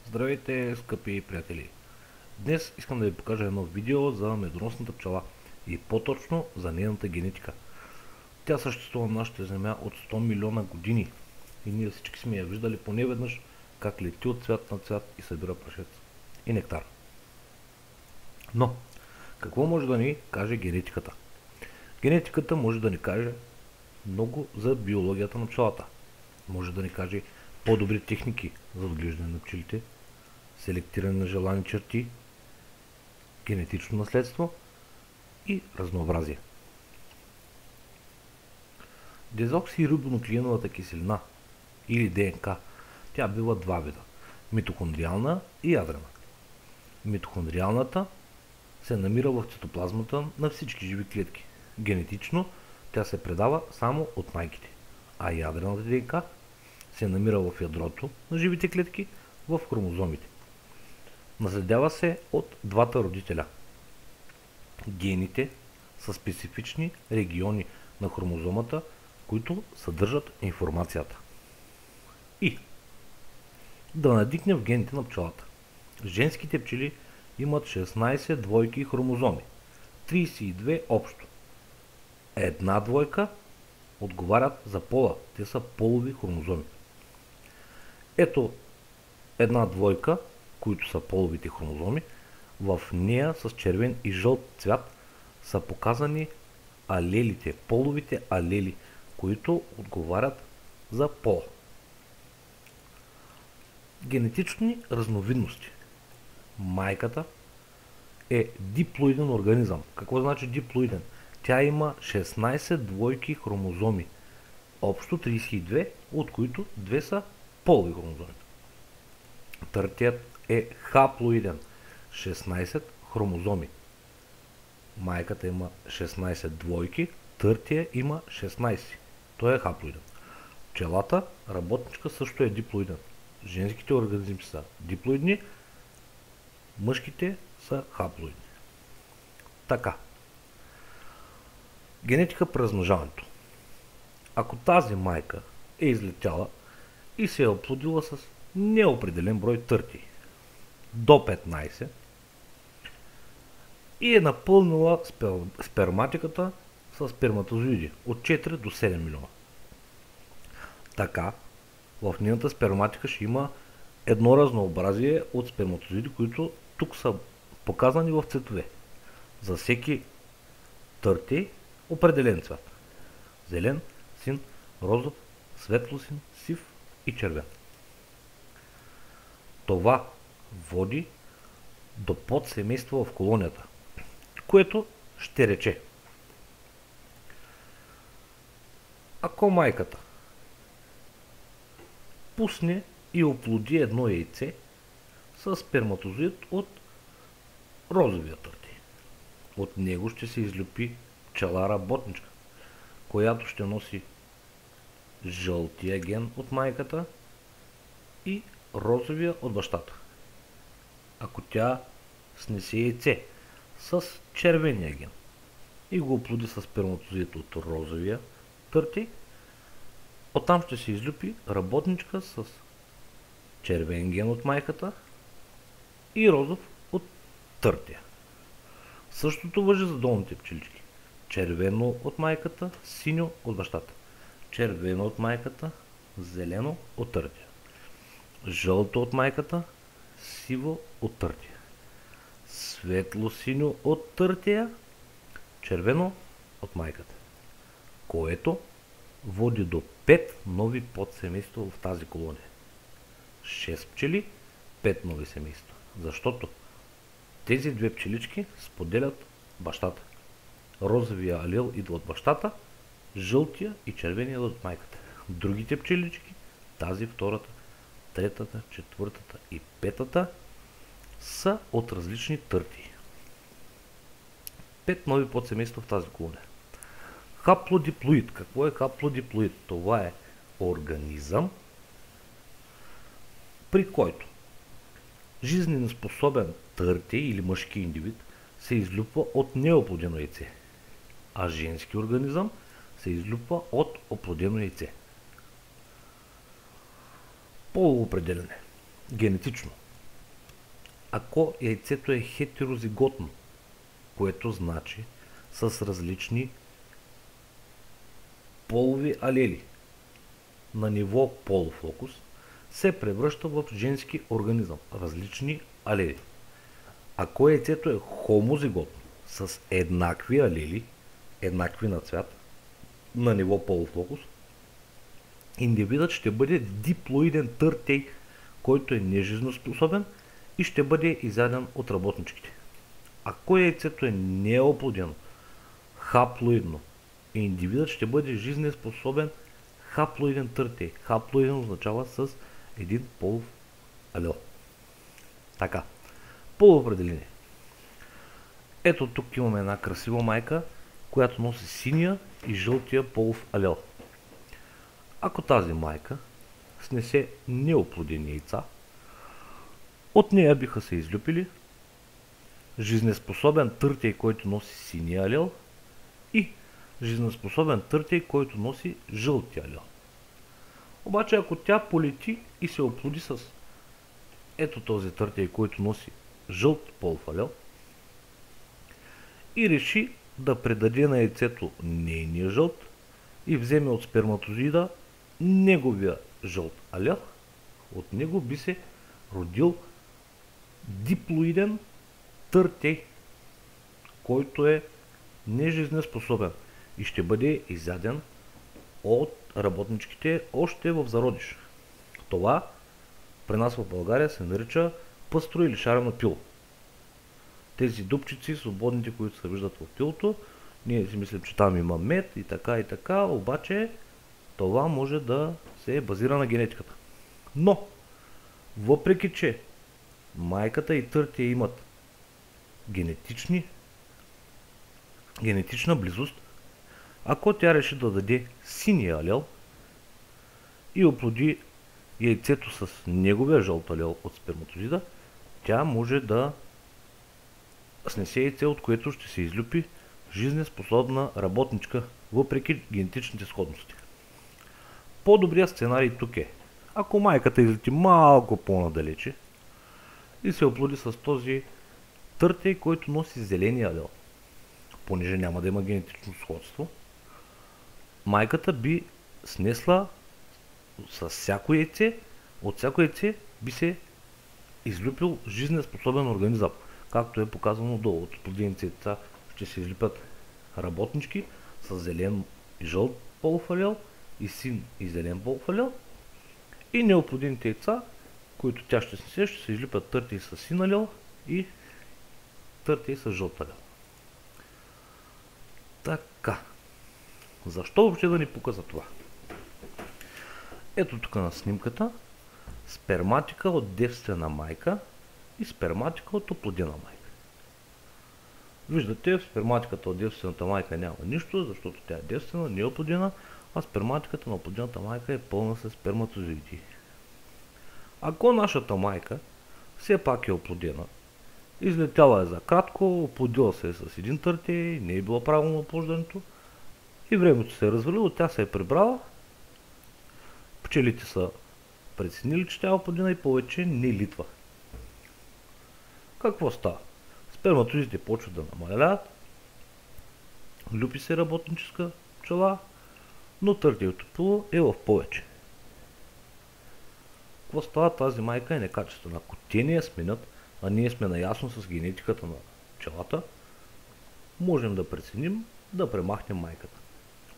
Здравейте, скъпи приятели! Днес искам да ви покажа едно видео за медоносната пчела и по-точно за нейната генетика. Тя съществува на нашата земя от 100 милиона години и ние всички сме я виждали поне веднъж как лети от цвят на цвят и събира прашец и нектар. Но, какво може да ни каже генетиката? Генетиката може да ни каже много за биологията на пчелата. Може да ни каже по-добри техники за отглеждане на пчелите, селектиране на желани черти, генетично наследство и разнообразие. Дезоксирибонуклеиновата киселина или ДНК, тя бива два вида – митохондриална и ядрена. Митохондриалната се намира в цитоплазмата на всички живи клетки. Генетично тя се предава само от майките, а ядрената ДНК се намира в ядрото на живите клетки в хромозомите. Наследява се от двата родителя. Гените са специфични региони на хромозомата, които съдържат информацията. И да надникнем в гените на пчелата. Женските пчели имат 16 двойки хромозоми, 32 общо. Една двойка отговарят за пола, те са полови хромозоми. Ето една двойка, които са половите хромозоми, в нея с червен и жълт цвят са показани алелите, половите алели, които отговарят за пола. Генетични разновидности. Майката е диплоиден организъм. Какво значи диплоиден? Тя има 16 двойки хромозоми, общо 32, от които 2 са полови хромозоми. Търтият е хаплоиден. 16 хромозоми. Майката има 16 двойки, търтия има 16. Той е хаплоиден. Пчелата, работничка, също е диплоиден. Женските организми са диплоидни, мъжките са хаплоидни. Така. Генетика при размножаването. Ако тази майка е излетяла и се е оплодила с неопределен брой търти до 15 и е напълнила сперматиката с сперматозоиди от 4 до 7 милиона. Така, в нейната сперматика ще има едно разнообразие от сперматозоиди, които тук са показани в цветове. За всеки търти определен цвят. Зелен, син, розов, светлосин, сив и червен. Това води до подсемейство в колонията, което ще рече: ако майката пусне и оплоди едно яйце с сперматозоид от розовия търти, от него ще се излюпи пчела работничка, която ще носи жълтия ген от майката и розовия от бащата. Ако тя снесе яйце с червения ген и го оплоди с сперматозоид от розовия търти, оттам ще се излюпи работничка с червен ген от майката и розов от търтия. Същото важи за долните пчелички. Червено от майката, синьо от бащата. Червено от майката, зелено от търтия. Жълто от майката, сиво от търтия. Светло-синьо от търтия, червено от майката. Което води до 5 нови подсемейства в тази колония. 6 пчели, 5 нови семейства. Защото тези две пчелички споделят бащата. Розовия алел идва от бащата, жълтия и червения от майката. Другите пчелички, тази, втората, третата, четвъртата и петата, са от различни търти. 5 нови подсемейства в тази колония. Хаплодиплоид. Какво е хаплодиплоид? Това е организъм, при който жизненоспособен търти или мъжки индивид се излюпва от неоплодено яйце, а женски организъм се излюпва от оплодено яйце. Полоопределяне. Генетично. ако яйцето е хетерозиготно, което значи с различни полови алели на ниво полов локус, се превръща в женски организъм. Различни алели. Ако яйцето е хомозиготно с еднакви алели, еднакви на цвят, на ниво полов локус, индивидът ще бъде диплоиден търтей, който е нежизнеспособен и ще бъде изяден от работничките. Ако яйцето е неоплодено, хаплоидно, индивидът ще бъде жизнеспособен хаплоиден търтей. Хаплоиден означава с един полов алел. Така, полуопределение. Ето тук имаме една красива майка, която носи синия и жълтия полов алел. Ако тази майка снесе неоплодени яйца, от нея биха се излюпили жизнеспособен търтей, който носи синия алел, и жизнеспособен търтей, който носи жълтия алел. Обаче ако тя полети и се оплоди с ето този търтей, който носи жълт полов алел, и реши да предаде на яйцето нейния жълт и вземе от сперматозоида неговия жълт алел, от него би се родил диплоиден търтей, който е нежизнеспособен и ще бъде изяден от работничките още в зародиш. Това при нас в България се нарича пъстро или шарено пило. Тези дупчици, свободните, които се виждат в пилото, ние си мислим, че там има мед и така, обаче това може да се базира на генетиката. Но, въпреки че майката и търтия имат генетична близост, ако тя реши да даде синия алел и оплоди яйцето с неговия жълт алел от сперматозида, тя може да снесе яйце, от което ще се излюпи жизнеспособна работничка, въпреки генетичните сходности. По-добрият сценарий тук е, ако майката излети малко по-надалече и се оплоди с този търтей, който носи зеления алел, понеже няма да има генетично сходство, майката би снесла с всяко яйце, от всяко яйце би се излюпил жизнеспособен организъм. Както е показано долу, от плодените яйца ще се излюпят работнички с зелен и жълт полов алел и син и зелен полов алел, и неоплодените яйца, които тя ще снесе, ще се излюпят търтей с син алел и търтей с жълт алел. Така. Защо въобще да ни пука за това? Ето тук на снимката сперматика от девствена майка и сперматика от оплодена майка. Виждате, в сперматиката от девствената майка няма нищо, защото тя е девствена, не е оплодена, а сперматиката на оплодената майка е пълна с сперматозоиди. Ако нашата майка все пак е оплодена, излетяла е за кратко, оплодила се е с един търтей, не е било правилно оплождането и времето се е развалило, тя се е прибрала, пчелите са преценили, че тя е оплодена и повече не литва. Какво става? Сперматозидите почват да намаляват, люпи се работническа пчела, но търтейното пило е в повече. Какво става? Тази майка е некачествена. Ако те не я сменят, а ние сме наясно с генетиката на пчелата, можем да преценим да премахнем майката.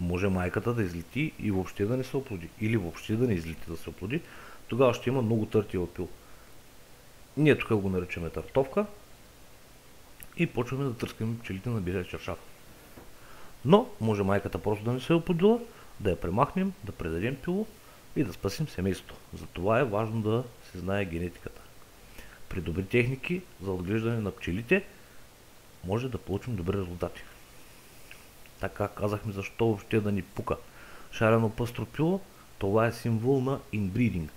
Може майката да излети и въобще да не се оплоди, или въобще да не излети да се оплоди, тогава ще има много търтево пило. Ние тук го наричаме тартовка и почваме да тръскаме пчелите на белия чершав. Но може майката просто да не се е оплодила, да я премахнем, да предадем пило и да спасим семейството. Затова е важно да се знае генетиката. При добри техники за отглеждане на пчелите може да получим добри резултати. Така казахме защо въобще да ни пука. Шарено пъстро пило, това е символ на inbreeding.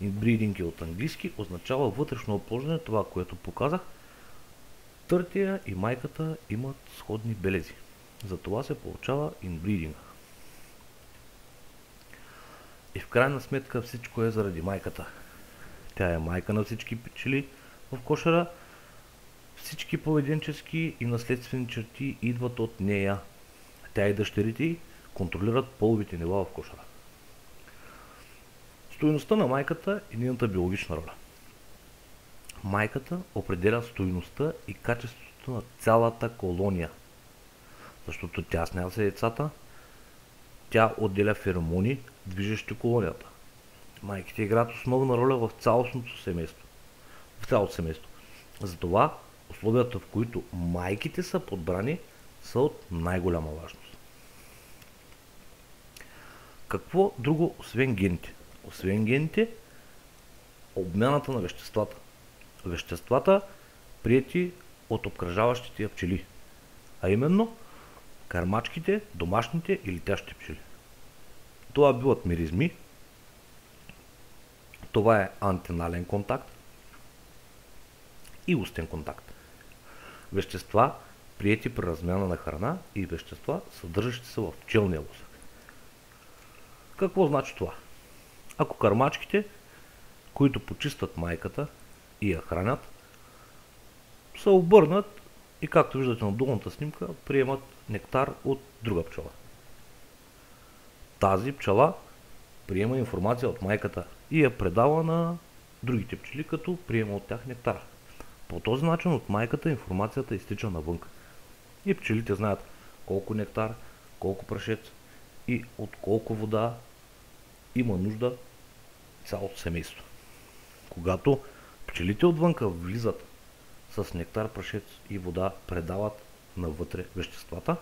Inbreeding е от английски, означава вътрешно оплождане, това, което показах. Търтия и майката имат сходни белези. Затова се получава inbreeding. И в крайна сметка всичко е заради майката. Тя е майка на всички пчели в кошера, всички поведенчески и наследствени черти идват от нея. Тя и дъщерите й контролират половите нива в кошера. Стойността на майката е нейната биологична роля. Майката определя стойността и качеството на цялата колония, защото тя снася яйцата, тя отделя феромони, движещи колонията. Майките играят основна роля в цялото семейство. Затова условията, в които майките са подбрани, са от най-голяма важност. Какво друго освен гените? Освен гените, обмяната на веществата. Веществата, приети от обкръжаващите я пчели, а именно кърмачките, домашните и летящите пчели. Това биват миризми, това е антенален контакт и устен контакт. Вещества, приети при размяна на храна и вещества, съдържащи се в пчелния восък. Какво значи това? Ако кърмачките, които почистват майката и я хранят, се обърнат и, както виждате на долната снимка, приемат нектар от друга пчела. Тази пчела приема информация от майката и я предава на другите пчели, като приема от тях нектара. По този начин от майката информацията изтича навън. И пчелите знаят колко нектар, колко прашец и от колко вода има нужда цялото семейство. Когато пчелите отвънка влизат с нектар, прашец и вода, предават навътре веществата,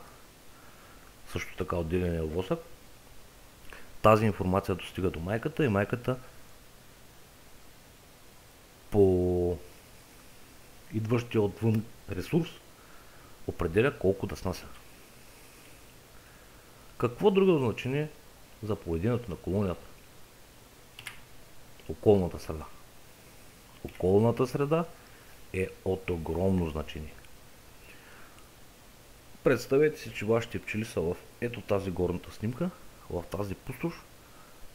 също така отделения восък, тази информация достига до майката и майката по идващия отвън ресурс определя колко да снася. Какво друго значение за поведението на колонията? Околната среда. Околната среда е от огромно значение. Представете си, че вашите пчели са в ето тази горната снимка, в тази пустош,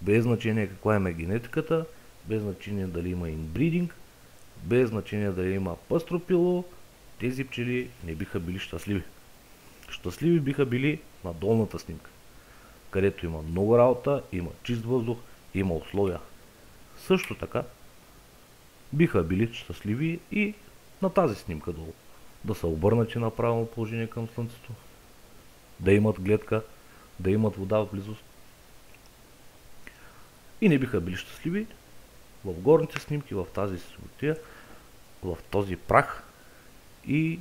без значение каква е генетиката, без значение дали има инбридинг, без значение дали има пъстропило, тези пчели не биха били щастливи. Щастливи биха били на долната снимка, където има много работа, има чист въздух, има условия. Също така биха били щастливи и на тази снимка долу. Да са обърнати на правилно положение към слънцето, да имат гледка, да имат вода в близост. И не биха били щастливи в горните снимки, в тази светлина, в този прах и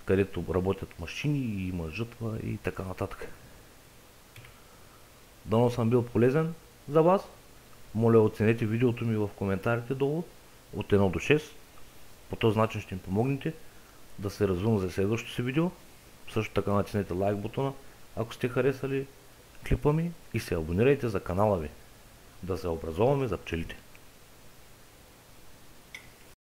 където работят машини и има жътва и така нататък. Дано съм бил полезен за вас. Моля, оценете видеото ми в коментарите долу от 1 до 6. По този начин ще ми помогнете да се развивам за следващото си видео. Също така натиснете лайк бутона, ако сте харесали клипа ми, и се абонирайте за канала ви, да се образоваме за пчелите.